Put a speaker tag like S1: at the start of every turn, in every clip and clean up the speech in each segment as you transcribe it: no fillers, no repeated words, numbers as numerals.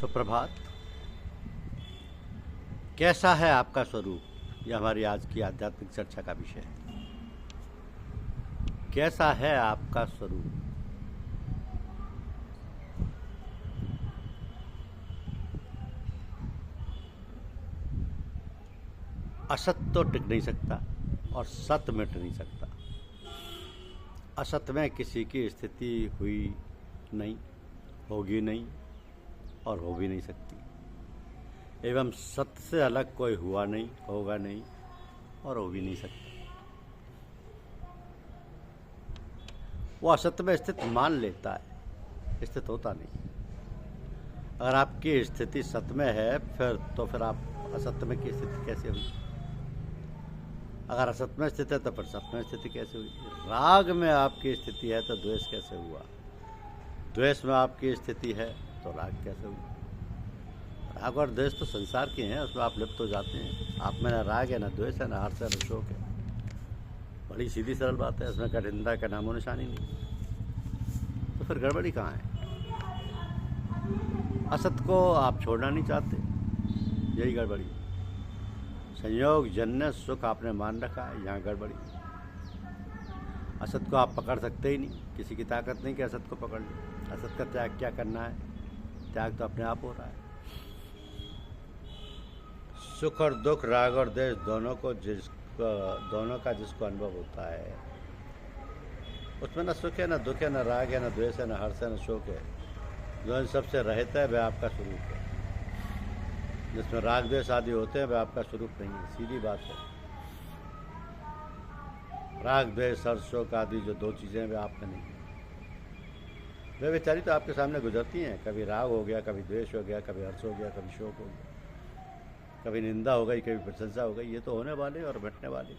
S1: सुप्रभात। कैसा है आपका स्वरूप, यह हमारी आज की आध्यात्मिक चर्चा का विषय है। कैसा है आपका स्वरूप? असत तो टिक नहीं सकता और सत मिट नहीं सकता। असत में किसी की स्थिति हुई नहीं, होगी नहीं और हो भी नहीं सकती। एवं सत्य से अलग कोई हुआ नहीं, होगा नहीं और हो भी नहीं सकता। वो असत्य में स्थित मान लेता है, स्थित होता नहीं। अगर आपकी स्थिति सत्य में है फिर आप असत्य में की स्थिति कैसे हुई? अगर असत्य में स्थित है तो फिर सत्य में स्थिति कैसे हुई? राग में आपकी स्थिति है तो द्वेष कैसे हुआ? द्वेष में आपकी स्थिति है तो राग कैसे हुआ? राग और द्वेष तो संसार के हैं, उसमें आप लिप्त हो जाते हैं। आप में ना राग है, ना द्वेष है, ना हर्ष है, ना शोक है। बड़ी सीधी सरल बात है, इसमें कठिनता का नामो निशानी नहीं। तो फिर गड़बड़ी कहाँ है? असत को आप छोड़ना नहीं चाहते, यही गड़बड़ी। संयोग जन्य सुख आपने मान रखा है, यहाँ गड़बड़ी। असत को आप पकड़ सकते ही नहीं, किसी की ताकत नहीं कि असत को पकड़ लो। असत का त्याग क्या करना है? त्याग तो अपने आप हो रहा है। सुख और दुख, राग और द्वेष दोनों का जिसको अनुभव होता है, उसमें न सुख है, न दुख है, न राग है, न द्वेष है, न हर्ष है, न शोक है। जो इन सबसे रहित है वह आपका स्वरूप है। जिसमें राग द्वेष आदि होते हैं वह आपका स्वरूप नहीं है। सीधी बात है। राग द्वेष हर्ष शोक आदि जो दो चीज़ें वे आप में नहीं है। वे बेचारी तो आपके सामने गुजरती हैं। कभी राग हो गया, कभी द्वेष हो गया, कभी हर्ष हो गया, कभी शोक हो गया, कभी निंदा हो गई, कभी प्रशंसा हो गई। ये तो होने वाले और बैठने वाले।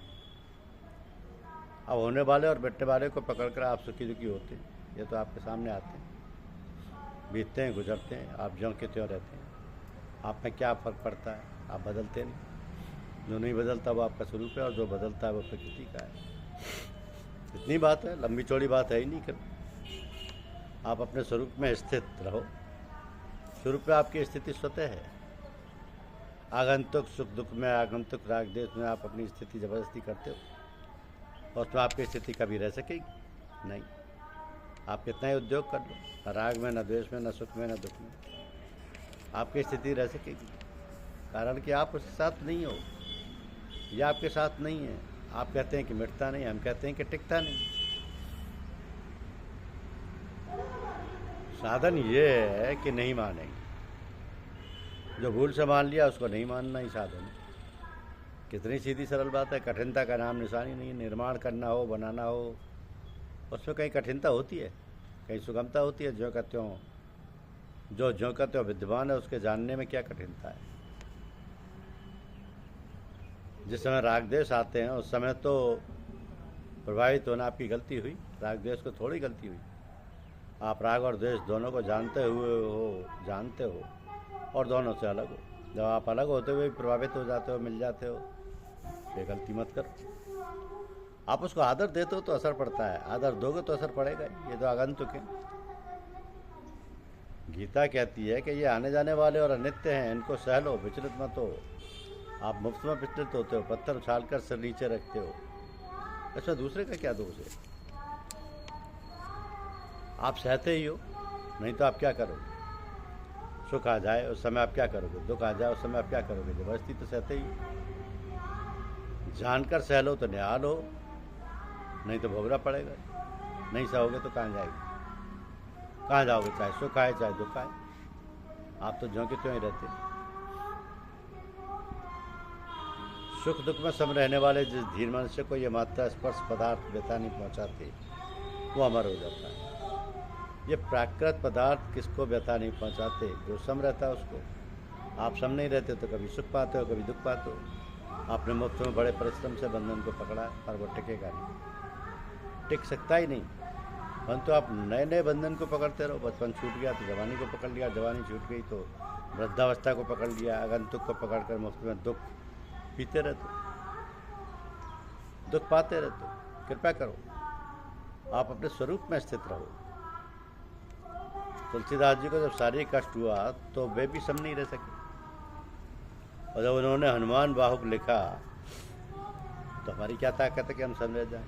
S1: अब होने वाले और बैठने वाले को पकड़कर आप सुखी दुखी होते हैं, ये तो आपके सामने आते हैं, बीतते हैं, गुजरते हैं। आप ज्यों के त्यों रहते हैं। आप में क्या फ़र्क पड़ता है? आप बदलते नहीं। जो नहीं बदलता वो आपका स्वरूप है और जो बदलता है वो प्रकृति का है। इतनी बात है, लंबी चौड़ी बात है ही नहीं। कर आप अपने स्वरूप में स्थित रहो। स्वरूप में आपकी स्थिति स्वतः है। आगंतुक सुख दुख में, आगंतुक राग द्वेष में आप अपनी स्थिति जबरदस्ती करते हो और उसमें आपकी स्थिति कभी रह सकेगी नहीं। आप कितना ही उद्योग कर लो, न राग में, न द्वेष में, न सुख में, न दुख में आपकी स्थिति रह सकेगी। कारण कि आप उसके साथ नहीं हो, या आपके साथ नहीं है। आप कहते हैं कि मिटता नहीं, हम कहते हैं कि टिकता नहीं। साधन ये है कि नहीं मानेंगे। जो भूल से मान लिया उसको नहीं मानना ही साधन है। कितनी सीधी सरल बात है। कठिनता का नाम निशानी नहीं। निर्माण करना हो, बनाना हो, उसमें कहीं कठिनता होती है, कहीं सुगमता होती है। ज्यों का त्यों, जो ज्यों का त्यों विद्यमान है उसके जानने में क्या कठिनता है? जिस समय राग द्वेष आते हैं उस समय तो प्रभावित होना आपकी गलती हुई, राग द्वेष को थोड़ी गलती हुई। आप राग और द्वेष दोनों को जानते हो और दोनों से अलग हो। जब आप अलग होते हुए प्रभावित हो जाते हो, मिल जाते हो, ये गलती मत करो। आप उसको आदर देते हो तो असर पड़ता है, आदर दोगे तो असर पड़ेगा ही। ये तो आगंतुक है। गीता कहती है कि ये आने जाने वाले और अनित्य हैं, इनको सह लो, विचलित मत हो। आप मुफ्त में विचलित होते हो, पत्थर उछालकर सिर नीचे रखते हो, इसमें दूसरे का क्या दोष है? आप सहते ही हो, नहीं तो आप क्या करोगे? सुख आ जाए उस समय आप क्या करोगे? दुख आ जाए उस समय आप क्या करोगे? जबरदस्ती तो सहते ही हो। जानकर सह लो तो निहाल हो, नहीं तो भोगना पड़ेगा। नहीं सहोगे तो कहाँ जाएगी? कहाँ जाओगे? चाहे सुख आए चाहे दुख आए, आप तो ज्यों के त्यों ही रहते। सुख दुख में सम रहने वाले जिस धीर मनुष्य को ये मात्रा स्पर्श पदार्थ व्यथा नहीं पहुँचाते, वो अमर हो जाता है। ये प्राकृत पदार्थ किसको व्यथा नहीं पहुँचाते? जो सम रहता है उसको। आप सम नहीं रहते तो कभी सुख पाते हो, कभी दुख पाते हो। आपने मुफ्त में बड़े परिश्रम से बंधन को पकड़ा पर वो टिकेगा नहीं, टिक सकता ही नहीं। परंतु आप नए नए बंधन को पकड़ते रहो। बचपन छूट गया तो जवानी को पकड़ लिया, जवानी छूट गई तो वृद्धावस्था को पकड़ लिया। आगंतुक को पकड़कर मुफ्त में दुख पीते रहते, दुख पाते रहते। कृपया करो, आप अपने स्वरूप में स्थित रहो। तुलसीदास जी को जब शारीरिक कष्ट हुआ तो वे भी सम नहीं रह सके, और जब उन्होंने हनुमान बाहुक लिखा तो हमारी क्या ताकत है कि हम समझ जाएं।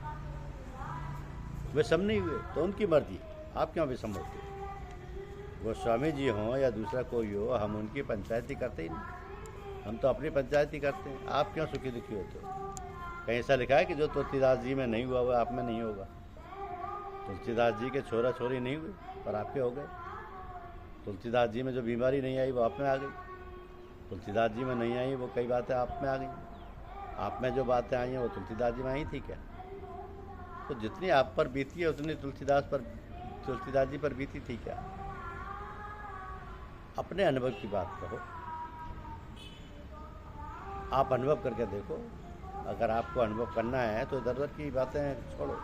S1: वे सम नहीं हुए तो उनकी मर्जी, आप क्यों विषम होते? गोस्वामी जी हों या दूसरा कोई हो, हम उनकी पंचायत ही करते ही नहीं, हम तो अपनी पंचायत ही करते हैं। आप क्यों सुखी दुखी होते हो? कहीं ऐसा लिखा है कि जो तुलसीदास जी में नहीं हुआ वह आप में नहीं होगा? तुलसीदास जी के छोरा छोरी नहीं हुए पर आपके हो गए। तुलसीदास जी में जो बीमारी नहीं आई वो आप में आ गई। तुलसीदास जी में नहीं आई वो कई बातें आप में आ गई। आप में जो बातें आई हैं वो तुलसीदास जी में आई थी क्या? तो जितनी आप पर बीती है उतनी तुलसीदास जी पर बीती थी क्या? अपने अनुभव की बात कहो, आप अनुभव करके देखो। अगर आपको अनुभव करना है तो इधर उधर की बातें छोड़ो।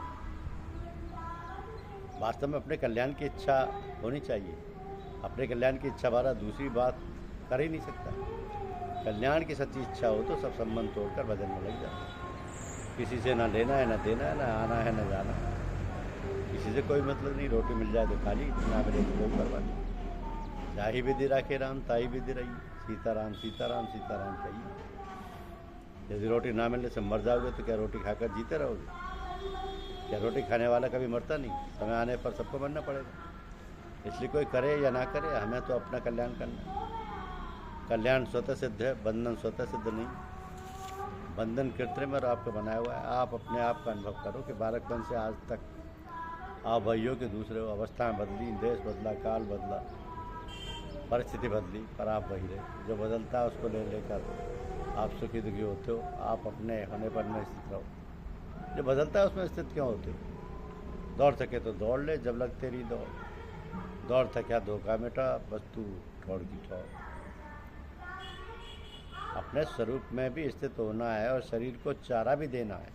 S1: वास्तव में अपने कल्याण की इच्छा होनी चाहिए। अपने कल्याण की इच्छा वाला दूसरी बात कर ही नहीं सकता। कल्याण की सच्ची इच्छा हो तो सब संबंध तोड़कर भजन में लग जाए। किसी से ना लेना है, ना देना है, ना आना है, ना जाना है। किसी से कोई मतलब नहीं। रोटी मिल जाए तो खा ली, ना मिले तो कोई परवाह नहीं। जाही विधि राखे राम, ताही विधि रही। सीताराम सीताराम सीताराम कहिए। यदि रोटी ना मिलने से मर जाओगे तो क्या रोटी खाकर जीते रहोगे? क्या रोटी खाने वाला कभी मरता नहीं? समय आने पर सबको मरना पड़ेगा। इसलिए कोई करे या ना करे, हमें तो अपना कल्याण करना है। कल्याण स्वतः सिद्ध है, बंधन स्वतः सिद्ध नहीं। बंधन कृत्रिम और आपको बनाया हुआ है। आप अपने आप का अनुभव करो कि बालकपन से आज तक आप भाइयों के दूसरे हो। अवस्थाएं बदली, देश बदला, काल बदला, परिस्थिति बदली, पर आप वही रहे। जो बदलता है उसको ले लेकर आप सुखी दुखी होते हो। आप अपने होने पर में स्थित रहो। जो बदलता है उसमें स्थित क्यों होते हो? दौड़ सके तो दौड़ ले, जब लग तेरी दौड़ थका धोखा मिटा, बस तू ठौड़ की ठौड़। अपने स्वरूप में भी स्थित होना है और शरीर को चारा भी देना है।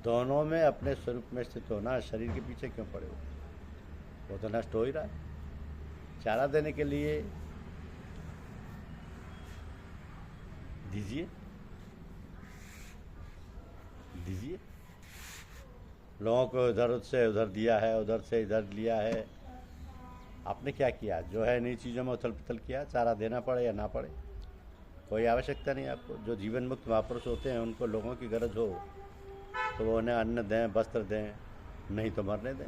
S1: दोनों में अपने स्वरूप में स्थित होना है। शरीर के पीछे क्यों पड़े हो? वो तो नष्ट हो ही रहा है। चारा देने के लिए दीजिए। लोगों को इधर से उधर दिया है, उधर से इधर लिया है। आपने क्या किया? जो है इन्हीं चीज़ों में उथल पुथल किया। चारा देना पड़े या ना पड़े, कोई आवश्यकता नहीं आपको। जो जीवन मुक्त महापुरुष होते हैं उनको लोगों की गरज हो तो वो उन्हें अन्न दें, वस्त्र दें, नहीं तो मरने दें।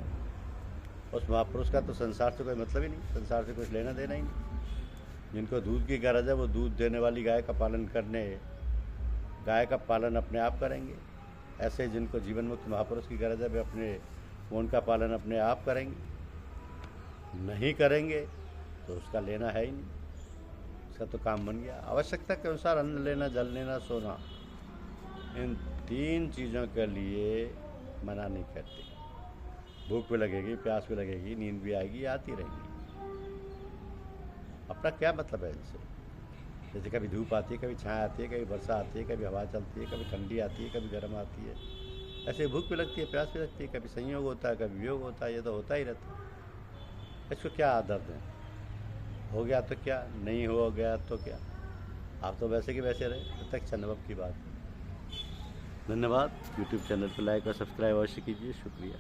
S1: उस महापुरुष का तो संसार से कोई मतलब ही नहीं, संसार से कुछ लेना देना ही नहीं। जिनको दूध की गरज है वो दूध देने वाली गाय का पालन अपने आप करेंगे। ऐसे जिनको जीवन मुक्त महापुरुष की गरज है वे उनका पालन अपने आप करेंगे। नहीं करेंगे तो उसका लेना है ही नहीं, उसका तो काम बन गया। आवश्यकता के अनुसार अन्न लेना, जल लेना, सोना, इन 3 चीज़ों के लिए मना नहीं करते। भूख भी लगेगी, प्यास भी लगेगी, नींद भी आएगी, आती रहेगी। अपना क्या मतलब है इनसे? जैसे कभी धूप आती है, कभी छाया आती है, कभी वर्षा आती है, कभी हवा चलती है, कभी ठंडी आती है, कभी गर्म आती है। ऐसे भूख भी लगती है, प्यास भी लगती है, कभी संयोग होता है, कभी वियोग होता है। ये तो होता ही रहता है। इसको क्या आदर दें? हो गया तो क्या, नहीं हो गया तो क्या? आप तो वैसे के वैसे रहे। प्रत्यक्ष अनुभव की बात। धन्यवाद। यूट्यूब चैनल पर लाइक और सब्सक्राइब अवश्य कीजिए। शुक्रिया।